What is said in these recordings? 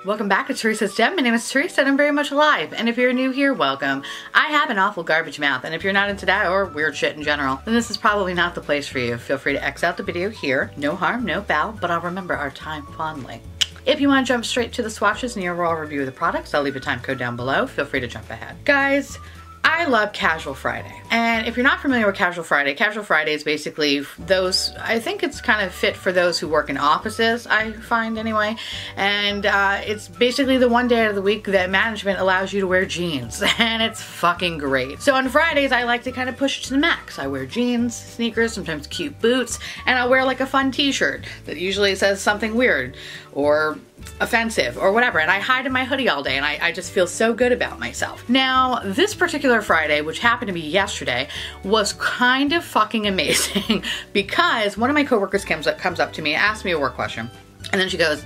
Welcome back to Theresa.is.Dead. My name is Theresa and I'm very much alive. And if you're new here, welcome. I have an awful garbage mouth, and if you're not into that or weird shit in general, then this is probably not the place for you. Feel free to X out the video here. No harm, no foul, but I'll remember our time fondly. If you want to jump straight to the swatches and the overall review of the products, I'll leave a time code down below. Feel free to jump ahead. Guys, I love Casual Friday. And if you're not familiar with Casual Friday is basically those, I think it's kind of fit for those who work in offices, I find anyway. And it's basically the one day out of the week that management allows you to wear jeans. And it's fucking great. So on Fridays, I like to kind of push it to the max. I wear jeans, sneakers, sometimes cute boots, and I'll wear like a fun t-shirt that usually says something weird or offensive or whatever, and I hide in my hoodie all day and I just feel so good about myself. Now, this particular Friday, which happened to be yesterday, was kind of fucking amazing because one of my coworkers comes up to me and asks me a work question, and then she goes,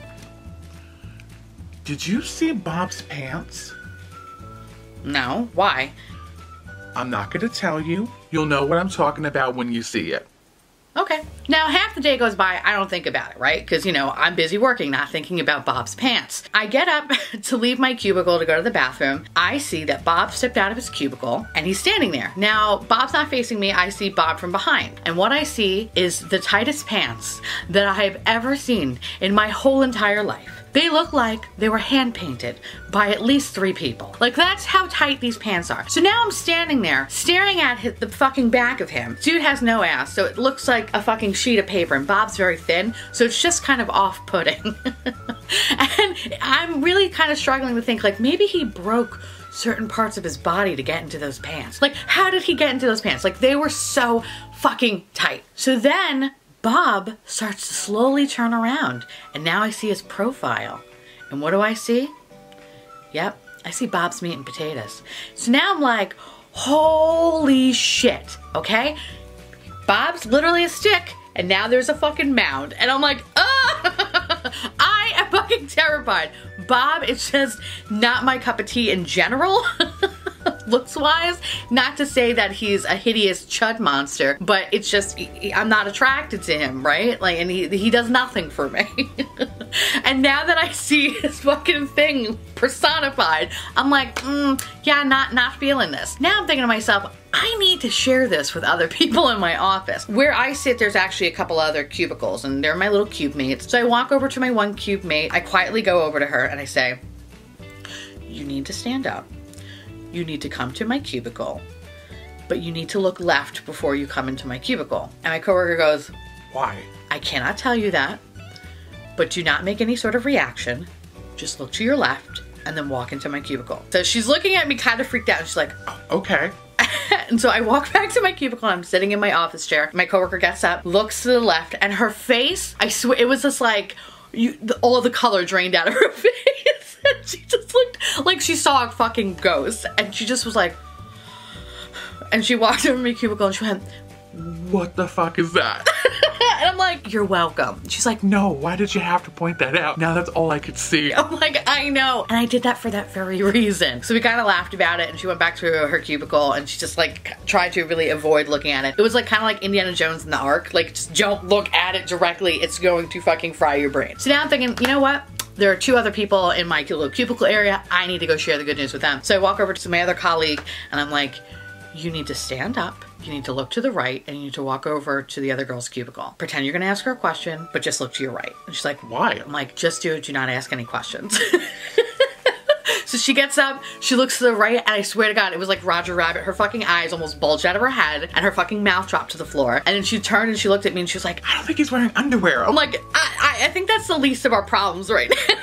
"Did you see Bob's pants?" "No, why?" "I'm not gonna tell you. You'll know what I'm talking about when you see it." Okay. Now, half the day goes by, I don't think about it, right? Because, you know, I'm busy working, not thinking about Bob's pants. I get up to leave my cubicle to go to the bathroom. I see that Bob stepped out of his cubicle and he's standing there. Now, Bob's not facing me. I see Bob from behind. And what I see is the tightest pants that I have ever seen in my whole entire life. They look like they were hand painted by at least 3 people. Like, that's how tight these pants are. So now I'm standing there staring at the fucking back of him. Dude has no ass, so it looks like a fucking sheet of paper, and Bob's very thin, so it's just kind of off-putting. And I'm really kind of struggling to think, like, maybe he broke certain parts of his body to get into those pants. Like, how did he get into those pants? Like, they were so fucking tight. So then Bob starts to slowly turn around, and now I see his profile. And what do I see? Yep, I see Bob's meat and potatoes. So now I'm like, holy shit, okay? Bob's literally a stick, and now there's a fucking mound. And I'm like, ah! I am fucking terrified. Bob is just not my cup of tea in general. Looks wise, not to say that he's a hideous chud monster, but it's just, I'm not attracted to him, right? Like, and he does nothing for me. And now that I see his fucking thing personified, I'm like, yeah, not feeling this. Now I'm thinking to myself, I need to share this with other people in my office. Where I sit, there's actually a couple other cubicles, and they're my little cube mates. So I walk over to my one cube mate, I quietly go over to her and I say, "You need to stand up. You need to come to my cubicle, but you need to look left before you come into my cubicle." And my coworker goes, "Why?" "I cannot tell you that, but do not make any sort of reaction. Just look to your left and then walk into my cubicle." So she's looking at me kind of freaked out, and she's like, "Oh, okay." And so I walk back to my cubicle, and I'm sitting in my office chair. My coworker gets up, looks to the left, and her face, I swear, it was just like, all the color drained out of her face. And she just looked like she saw a fucking ghost. And she just was like, and she walked over my cubicle and she went, "What the fuck is that?" And I'm like, "You're welcome." She's like, "No, why did you have to point that out? Now that's all I could see." I'm like, "I know." And I did that for that very reason. So we kind of laughed about it, and she went back to her cubicle, and she just like tried to really avoid looking at it. It was like kind of like Indiana Jones in the Ark. Like, just don't look at it directly. It's going to fucking fry your brain. So now I'm thinking, you know what? There are 2 other people in my little cubicle area. I need to go share the good news with them. So I walk over to my other colleague, and I'm like, "You need to stand up, you need to look to the right, and you need to walk over to the other girl's cubicle. Pretend you're gonna ask her a question, but just look to your right." And she's like, "Why?" I'm like, "Just do it, do not ask any questions." So she gets up, she looks to the right, and I swear to God, it was like Roger Rabbit. Her fucking eyes almost bulged out of her head, and her fucking mouth dropped to the floor. And then she turned and she looked at me and she was like, "I don't think he's wearing underwear." I'm like, I think that's the least of our problems right now.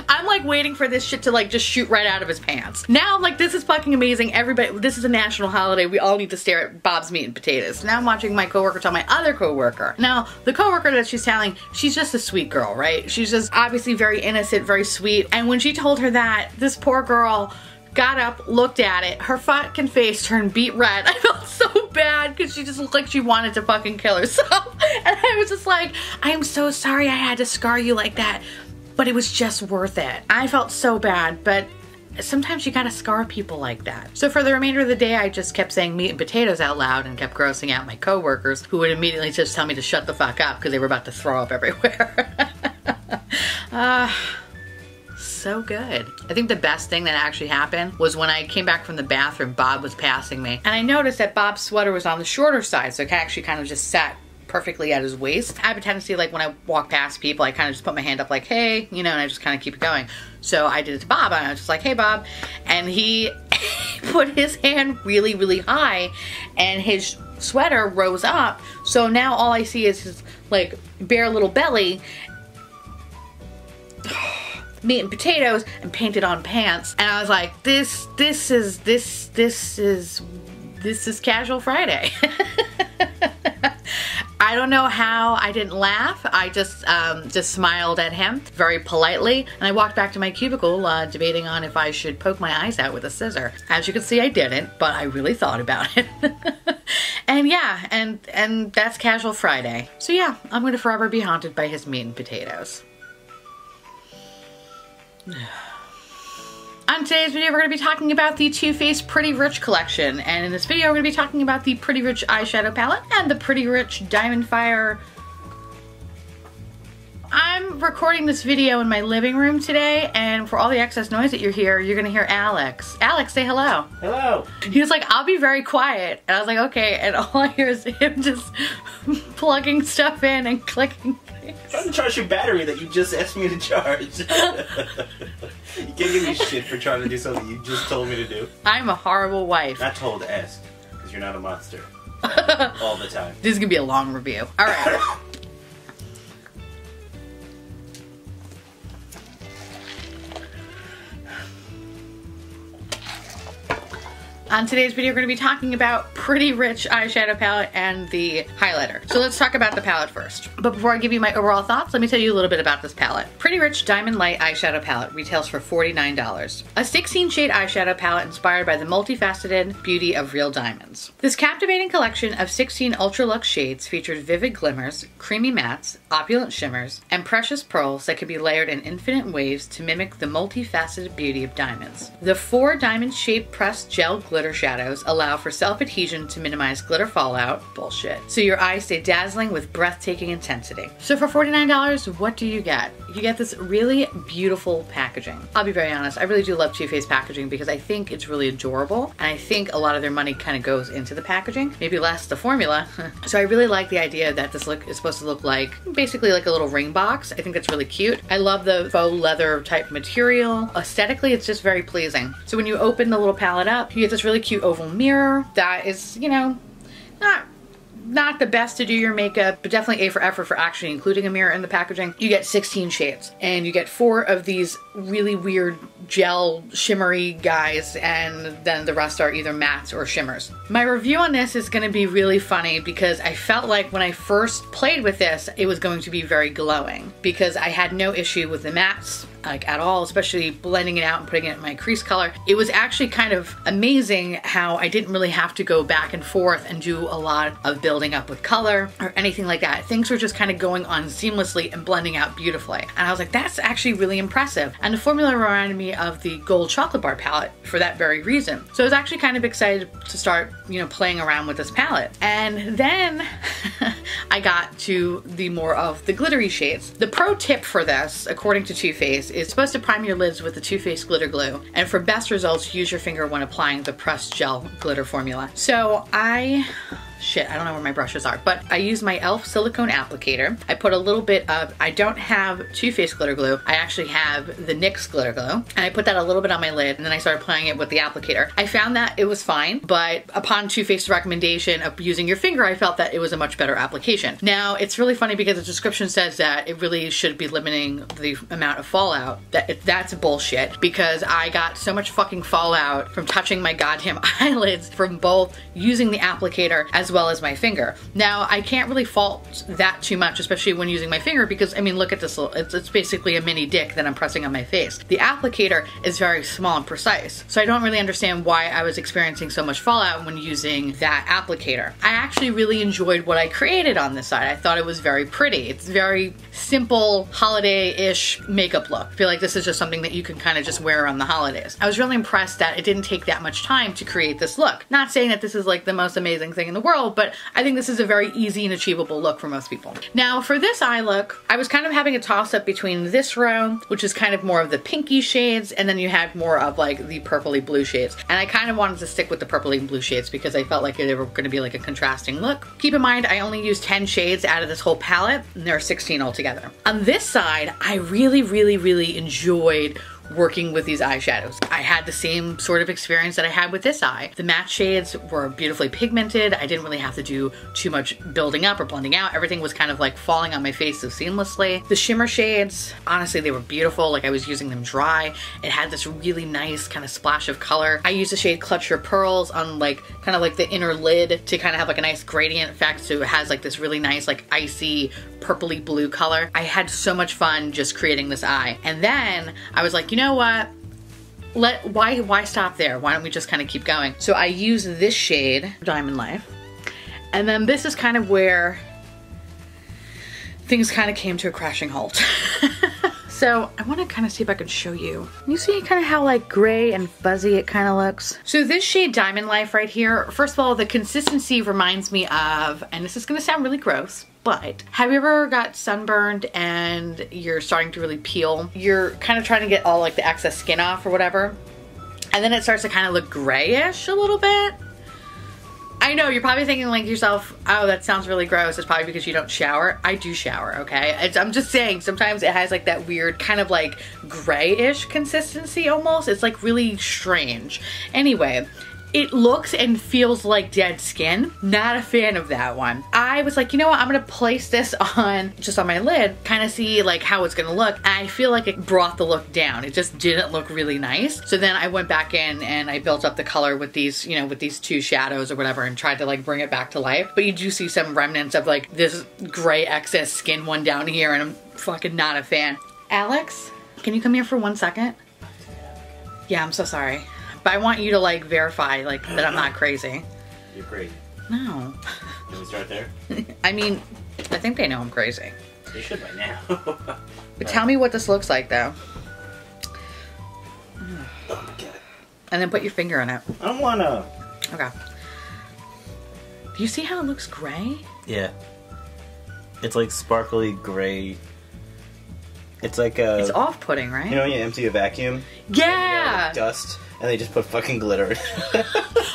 I'm like waiting for this shit to like just shoot right out of his pants. Now I'm like, this is fucking amazing. Everybody, this is a national holiday. We all need to stare at Bob's meat and potatoes. Now I'm watching my coworker tell my other coworker. Now, the coworker that she's telling, she's just a sweet girl, right? She's just obviously very innocent, very sweet. And when she told her that, this poor girl got up, looked at it, her fucking face turned beet red. I felt so bad because she just looked like she wanted to fucking kill herself. And I was just like, "I am so sorry I had to scar you like that, but it was just worth it." I felt so bad, but sometimes you gotta scar people like that. So for the remainder of the day, I just kept saying meat and potatoes out loud and kept grossing out my coworkers, who would immediately just tell me to shut the fuck up because they were about to throw up everywhere. so good. I think the best thing that actually happened was when I came back from the bathroom, Bob was passing me. And I noticed that Bob's sweater was on the shorter side, so it actually kind of just sat perfectly at his waist. I have a tendency, like when I walk past people, I kind of just put my hand up like, hey, you know, and I just kind of keep it going. So I did it to Bob, and I was just like, hey, Bob. And he put his hand really, really high, and his sweater rose up. So now all I see is his, like, bare little belly, meat and potatoes, and painted on pants. And I was like, this is casual Friday. I don't know how I didn't laugh. I just smiled at him very politely, and I walked back to my cubicle debating on if I should poke my eyes out with a scissor. As you can see, I didn't, but I really thought about it. And yeah, and that's casual Friday. So yeah, I'm gonna forever be haunted by his meat and potatoes. On today's video, we're going to be talking about the Too Faced Pretty Rich collection. And in this video, we're going to be talking about the Pretty Rich eyeshadow palette and the Pretty Rich Diamond Fire. I'm recording this video in my living room today, and for all the excess noise that you're going to hear Alex. Alex, say hello. Hello. He was like, I'll be very quiet. And I was like, okay. And all I hear is him just plugging stuff in and clicking things. I'm trying to charge your battery that you just asked me to charge. You can't give me shit for trying to do something you just told me to do. I'm a horrible wife. Not told, asked. Because you're not a monster. All the time. This is going to be a long review. All right. On today's video, we're going to be talking about Pretty Rich eyeshadow palette and the highlighter. So let's talk about the palette first. But before I give you my overall thoughts, let me tell you a little bit about this palette. Pretty Rich Diamond Light eyeshadow palette retails for $49. A 16 shade eyeshadow palette inspired by the multifaceted beauty of real diamonds. This captivating collection of 16 ultra luxe shades features vivid glimmers, creamy mattes, opulent shimmers, and precious pearls that can be layered in infinite waves to mimic the multifaceted beauty of diamonds. The 4 diamond shaped pressed gel glitter shadows allow for self-adhesion to minimize glitter fallout, bullshit, so your eyes stay dazzling with breathtaking intensity. So for $49, what do you get? You get this really beautiful packaging. I'll be very honest, I really do love Too Faced packaging because I think it's really adorable, and I think a lot of their money kind of goes into the packaging, maybe less the formula. So I really like the idea that this look is supposed to look like basically like a little ring box. I think that's really cute. I love the faux leather type material. Aesthetically, it's just very pleasing. So when you open the little palette up, you get this really cute oval mirror that is, you know, not the best to do your makeup, but definitely A for effort for actually including a mirror in the packaging. You get 16 shades, and you get 4 of these really weird gel shimmery guys, and then the rest are either mattes or shimmers. My review on this is going to be really funny because I felt like when I first played with this, it was going to be very glowing because I had no issue with the mattes, like at all, especially blending it out and putting it in my crease color. It was actually kind of amazing how I didn't really have to go back and forth and do a lot of building up with color or anything like that. Things were just kind of going on seamlessly and blending out beautifully. And I was like, that's actually really impressive. And the formula reminded me of the Gold Chocolate Bar palette for that very reason. So I was actually kind of excited to start, you know, playing around with this palette. And then I got to the more of the glittery shades. The pro tip for this, according to Too Faced, is supposed to prime your lids with the Too Faced glitter glue. And for best results, use your finger when applying the pressed gel glitter formula. So shit, I don't know where my brushes are, but I use my e.l.f. silicone applicator. I put a little bit of, I don't have Too Faced glitter glue, I actually have the NYX glitter glue, and I put that a little bit on my lid, and then I started applying it with the applicator. I found that it was fine, but upon Too Faced's recommendation of using your finger, I felt that it was a much better application. Now, it's really funny because the description says that it really should be limiting the amount of fallout. That's bullshit, because I got so much fucking fallout from touching my goddamn eyelids from both using the applicator as well as my finger. Now, I can't really fault that too much, especially when using my finger, because, I mean, look at this, it's basically a mini dick that I'm pressing on my face. The applicator is very small and precise, so I don't really understand why I was experiencing so much fallout when using that applicator. I actually really enjoyed what I created on this side. I thought it was very pretty. It's very simple, holiday-ish makeup look. I feel like this is just something that you can kind of just wear around the holidays. I was really impressed that it didn't take that much time to create this look. Not saying that this is like the most amazing thing in the world, world, but I think this is a very easy and achievable look for most people. Now for this eye look, I was kind of having a toss up between this row, which is kind of more of the pinky shades, and then you had more of like the purpley blue shades. And I kind of wanted to stick with the purpley and blue shades because I felt like they were going to be like a contrasting look. Keep in mind, I only used 10 shades out of this whole palette, and there are 16 altogether. On this side, I really enjoyed working with these eyeshadows. I had the same sort of experience that I had with this eye. The matte shades were beautifully pigmented. I didn't really have to do too much building up or blending out. Everything was kind of like falling on my face so seamlessly. The shimmer shades, honestly, they were beautiful. Like I was using them dry. It had this really nice kind of splash of color. I used the shade Clutch Your Pearls on like kind of like the inner lid to kind of have like a nice gradient effect. So it has like this really nice like icy purpley blue color. I had so much fun just creating this eye. And then I was like, you know what? Why stop there? Why don't we just kind of keep going? So I use this shade, Diamond Life. And then this is kind of where things kind of came to a crashing halt. So I want to kind of see if I can show you. You see kind of how like gray and fuzzy it kind of looks? So this shade Diamond Life right here, first of all, the consistency reminds me of, and this is going to sound really gross, but have you ever got sunburned and you're starting to really peel? You're kind of trying to get all like the excess skin off or whatever. And then it starts to kind of look grayish a little bit. I know, you're probably thinking like yourself, oh, that sounds really gross. It's probably because you don't shower. I do shower, okay? I'm just saying, sometimes it has like that weird kind of like grayish consistency almost. It's like really strange. Anyway, it looks and feels like dead skin. Not a fan of that one. I was like, you know what? I'm gonna place this on, just on my lid, kind of see like how it's gonna look. And I feel like it brought the look down. It just didn't look really nice. So then I went back in and I built up the color with these, you know, with these two shadows or whatever and tried to like bring it back to life. But you do see some remnants of like this gray excess skin one down here, and I'm fucking not a fan. Alex, can you come here for 1 second? Yeah, I'm so sorry. But I want you to like verify like that I'm not crazy. You're crazy. No. Can we start there? I mean, I think they know I'm crazy. They should by now. But tell me what this looks like though. Oh, get it. And then put your finger in it. I don't wanna. Okay. Do you see how it looks gray? Yeah. It's like sparkly gray. It's like a. It's off-putting, right? You know when you empty a vacuum? Yeah! Like dust, and they just put fucking glitter in it.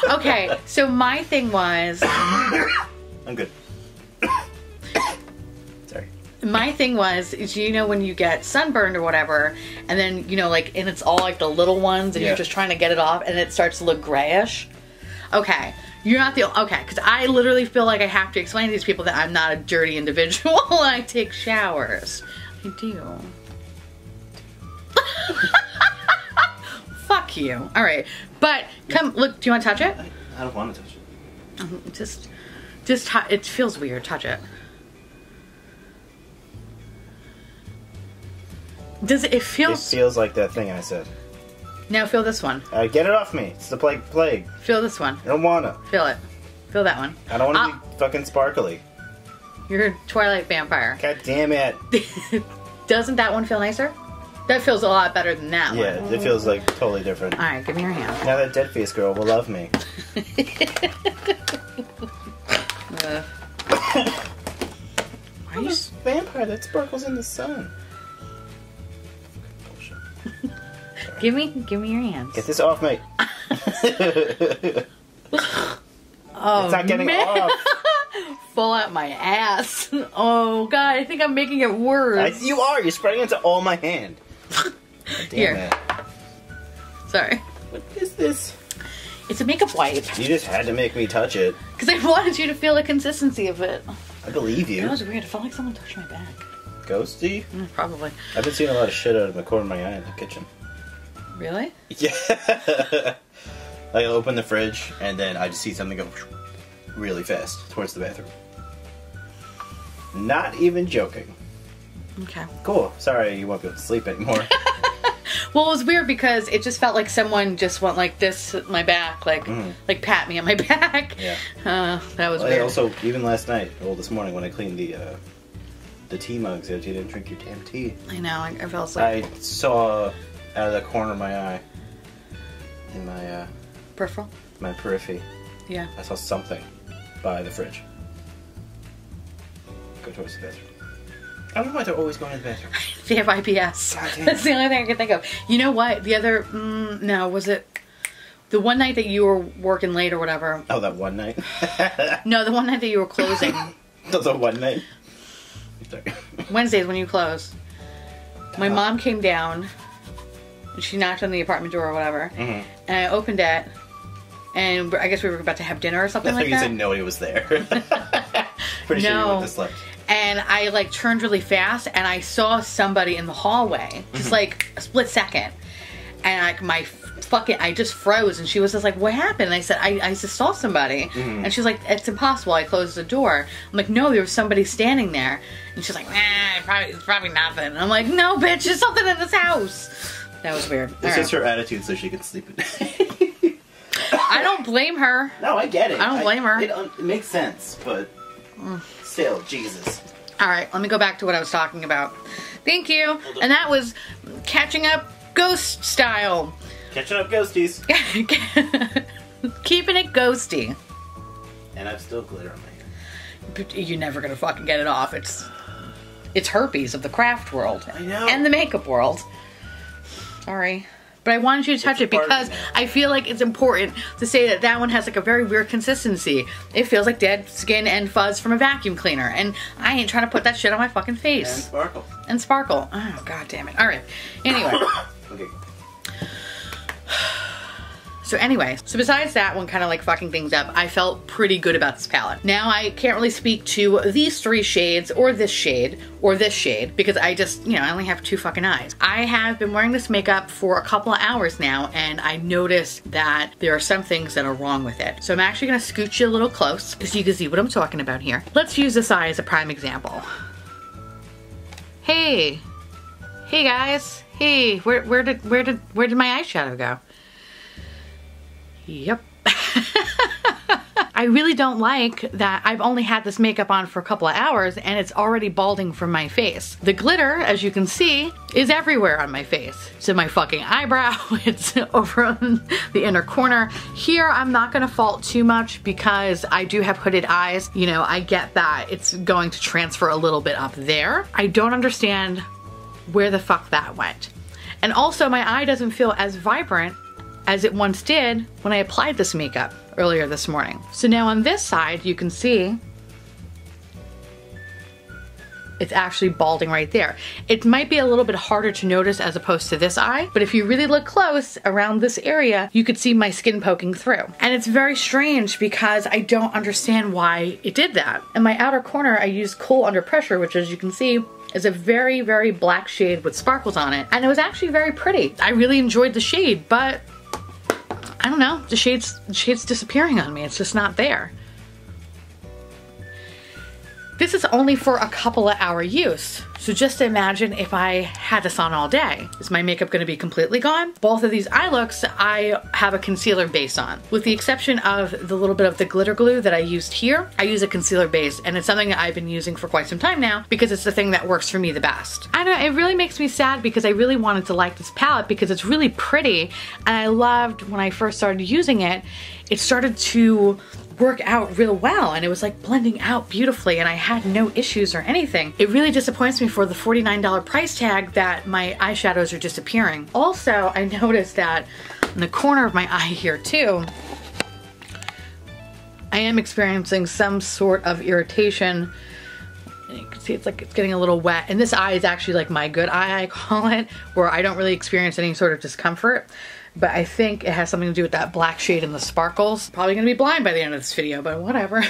Okay, so my thing was... I'm good. Sorry. My thing was, is you know when you get sunburned or whatever, and then, you know, like, and it's all like the little ones, and you're just trying to get it off, and it starts to look grayish? Okay. You're not the... Okay, because I literally feel like I have to explain to these people that I'm not a dirty individual. I take showers. I do. Fuck you. Alright. But, come, look, do you want to touch it? I don't want to touch it. Just it feels weird. Touch it. Does it feels... It feels like that thing I said. Now feel this one. Get it off me. It's the plague. Feel this one. I don't wanna. Feel it. Feel that one. I don't want to be fucking sparkly. You're a Twilight vampire. God damn it. Doesn't that one feel nicer? That feels a lot better than that one. Yeah, it feels like totally different. Alright, give me your hand. Now that dead face girl will love me. Are you... a vampire that sparkles in the sun. Give me your hands. Get this off me. Oh, it's not getting off. Fall out my ass. Oh god, I think I'm making it worse. You are. You're spreading it to all my hand. God damn Here. it. Sorry. What is this? It's a makeup wipe. You just had to make me touch it. Because I wanted you to feel the consistency of it. I believe you. That was weird. It felt like someone touched my back. Ghosty? Probably. I've been seeing a lot of shit out of the corner of my eye in the kitchen. Really? Yeah. I open the fridge and then I just see something go really fast towards the bathroom. Not even joking. Okay. Cool. Sorry you won't be able to sleep anymore. Well, it was weird because it just felt like someone just went like this at my back, like pat me on my back. Yeah. That was Well, weird. also, even last night, well, this morning when I cleaned the tea mugs out, you didn't drink your damn tea. I know. I fell asleep. I saw out of the corner of my eye, in my Peripheral? my periphery, Yeah. I saw something by the fridge. Go towards the bathroom. I don't know why they're always going to the bathroom. They have IBS. That's the only thing I can think of. You know what? The other, no, was it the one night that you were working late or whatever? Oh, that one night? No, the one night that you were closing. The one night? Wednesdays when you close. My mom came down, and she knocked on the apartment door or whatever, and I opened it, and I guess we were about to have dinner or something like that. I thought you said nobody was there. Pretty sure you went to sleep. And I like turned really fast, and I saw somebody in the hallway, just like a split second, and like I just froze, and she was just like, "What happened?" And I said, "I just saw somebody," and she's like, "It's impossible." I closed the door. I'm like, "No, there was somebody standing there," and she's like, it's probably nothing." And I'm like, "No, bitch, there's something in this house." That was weird. It's just her attitude, so she can sleep at night. I don't blame her. No, I get it. I don't blame her. It makes sense, but still, Jesus. All right, let me go back to what I was talking about. Thank you. And that was catching up ghost style. Catching up ghosties. Keeping it ghosty. And I've still glitter on my hair. But you're never gonna fucking get it off. It's herpes of the craft world. I know. And the makeup world. Sorry. But I wanted you to touch it because I feel like it's important to say that that one has like a very weird consistency. It feels like dead skin and fuzz from a vacuum cleaner. And I ain't trying to put that shit on my fucking face. And sparkle. And sparkle. Oh, god damn it. Alright. Anyway. Okay. So besides that one kind of like fucking things up, I felt pretty good about this palette. Now I can't really speak to these three shades or this shade because I just, I only have two fucking eyes. I have been wearing this makeup for a couple of hours now, and I noticed that there are some things that are wrong with it. So I'm actually gonna scooch you a little close so you can see what I'm talking about here. Let's use this eye as a prime example. Hey guys. Hey, where did my eyeshadow go? Yep. I really don't like that I've only had this makeup on for a couple of hours and it's already balding from my face. The glitter, as you can see, is everywhere on my face. It's in my fucking eyebrow, it's over on the inner corner. Here, I'm not gonna fault too much because I do have hooded eyes. I get that it's going to transfer a little bit up there. I don't understand where the fuck that went. And also, my eye doesn't feel as vibrant as it once did when I applied this makeup earlier this morning. So now on this side, you can see it's actually balding right there. It might be a little bit harder to notice as opposed to this eye, but if you really look close around this area, you could see my skin poking through. And it's very strange because I don't understand why it did that. In my outer corner, I used Kohl Under Pressure, which as you can see, is a very, very black shade with sparkles on it. And it was actually very pretty. I really enjoyed the shade, but I don't know, the shade's disappearing on me. It's just not there. This is only for a couple of hour use. So just imagine if I had this on all day. Is my makeup gonna be completely gone? Both of these eye looks, I have a concealer base on. With the exception of the little bit of the glitter glue that I used here, I use a concealer base, and it's something that I've been using for quite some time now because it's the thing that works for me the best. I don't know, it really makes me sad because I really wanted to like this palette because it's really pretty, and I loved when I first started using it, it started to work out real well and it was like blending out beautifully and I had no issues or anything. It really disappoints me for the $49 price tag that my eyeshadows are disappearing. Also, I noticed that in the corner of my eye here too, I am experiencing some sort of irritation. You can see it's like it's getting a little wet, and this eye is actually like my good eye, I call it, where I don't really experience any sort of discomfort. But I think it has something to do with that black shade and the sparkles. Probably gonna be blind by the end of this video, but whatever.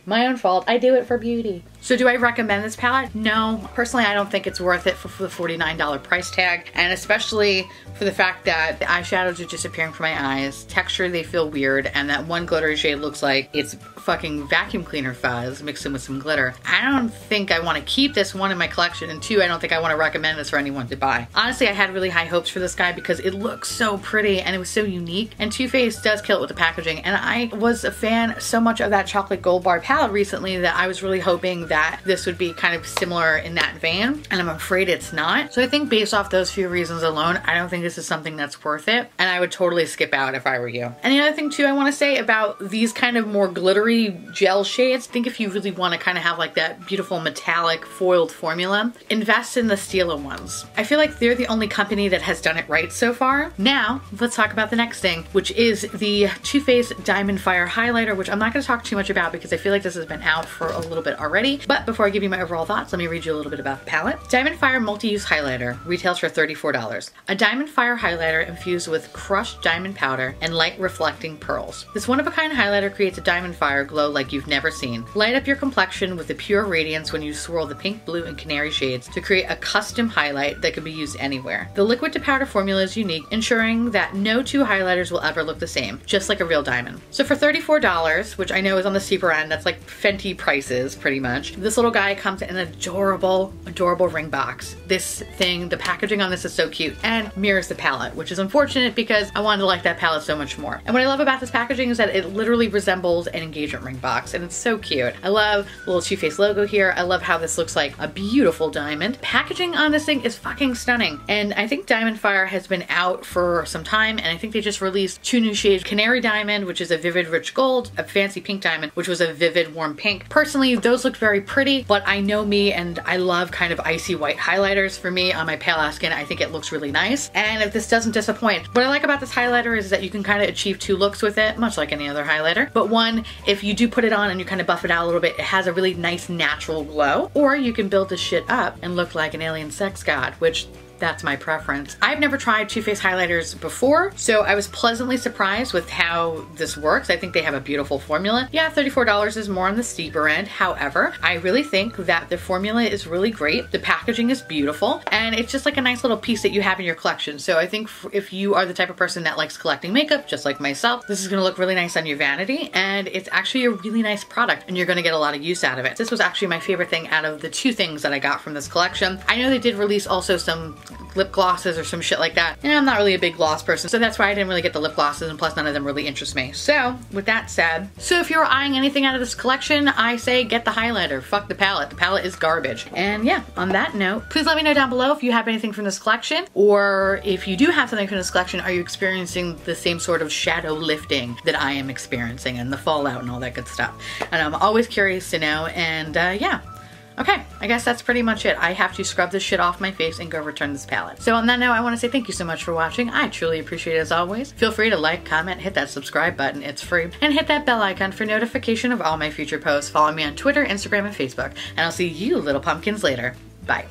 My own fault. I do it for beauty. So do I recommend this palette? No. Personally, I don't think it's worth it for the $49 price tag. And especially for the fact that the eyeshadows are disappearing from my eyes. Texture, they feel weird. And that one glittery shade looks like it's fucking vacuum cleaner fuzz mixed in with some glitter. I don't think I want to keep this, one, in my collection. And two, I don't think I want to recommend this for anyone to buy. Honestly, I had really high hopes for this guy because it looks so pretty and it was so unique. And Too Faced does kill it with the packaging. And I was a fan so much of that chocolate gold bar palette recently that I was really hoping that that this would be kind of similar in that vein, and I'm afraid it's not. So I think based off those few reasons alone, I don't think this is something that's worth it, and I would totally skip out if I were you. And the other thing too I want to say about these kind of more glittery gel shades, I think if you really want to kind of have like that beautiful metallic foiled formula, invest in the Stila ones. I feel like they're the only company that has done it right so far. Now, let's talk about the next thing, which is the Too Faced Diamond Fire Highlighter, which I'm not going to talk too much about because I feel like this has been out for a little bit already. But before I give you my overall thoughts, let me read you a little bit about the palette. Diamond Fire Multi-Use Highlighter retails for $34. A Diamond Fire highlighter infused with crushed diamond powder and light reflecting pearls. This one-of-a-kind highlighter creates a diamond fire glow like you've never seen. Light up your complexion with a pure radiance when you swirl the pink, blue, and canary shades to create a custom highlight that can be used anywhere. The liquid to powder formula is unique, ensuring that no two highlighters will ever look the same, just like a real diamond. So for $34, which I know is on the steeper end, that's like Fenty prices pretty much, this little guy comes in an adorable, adorable ring box. This thing, the packaging on this is so cute and mirrors the palette, which is unfortunate because I wanted to like that palette so much more. And what I love about this packaging is that it literally resembles an engagement ring box, and it's so cute. I love the little Too Faced logo here. I love how this looks like a beautiful diamond. Packaging on this thing is fucking stunning. And I think Diamond Fire has been out for some time, and I think they just released 2 new shades. Canary Diamond, which is a vivid rich gold, a Fancy Pink Diamond, which was a vivid warm pink. Personally, those look very pretty, but I know me and I love kind of icy white highlighters for me on my pale ass skin. I think it looks really nice. And if this doesn't disappoint, what I like about this highlighter is that you can kind of achieve 2 looks with it, much like any other highlighter. But one, if you do put it on and you kind of buff it out a little bit, it has a really nice natural glow. Or you can build this shit up and look like an alien sex god, which that's my preference. I've never tried Too Faced highlighters before, so I was pleasantly surprised with how this works. I think they have a beautiful formula. Yeah, $34 is more on the steeper end. However, I really think that the formula is really great. The packaging is beautiful, and it's just like a nice little piece that you have in your collection. So I think if you are the type of person that likes collecting makeup, just like myself, this is gonna look really nice on your vanity, and it's actually a really nice product, and you're gonna get a lot of use out of it. This was actually my favorite thing out of the 2 things that I got from this collection. I know they did release also some lip glosses or some shit like that, and I'm not really a big gloss person, so that's why I didn't really get the lip glosses, and plus none of them really interest me. So with that said, so if you're eyeing anything out of this collection, I say get the highlighter. Fuck the palette. The palette is garbage. And yeah, on that note, please let me know down below if you have anything from this collection, or if you do have something from this collection, are you experiencing the same sort of shadow lifting that I am experiencing and the fallout and all that good stuff. And I'm always curious to know, and yeah. Okay, I guess that's pretty much it. I have to scrub this shit off my face and go return this palette. So on that note, I want to say thank you so much for watching. I truly appreciate it as always. Feel free to like, comment, hit that subscribe button, it's free, and hit that bell icon for notification of all my future posts. Follow me on Twitter, Instagram, and Facebook, and I'll see you little pumpkins later. Bye.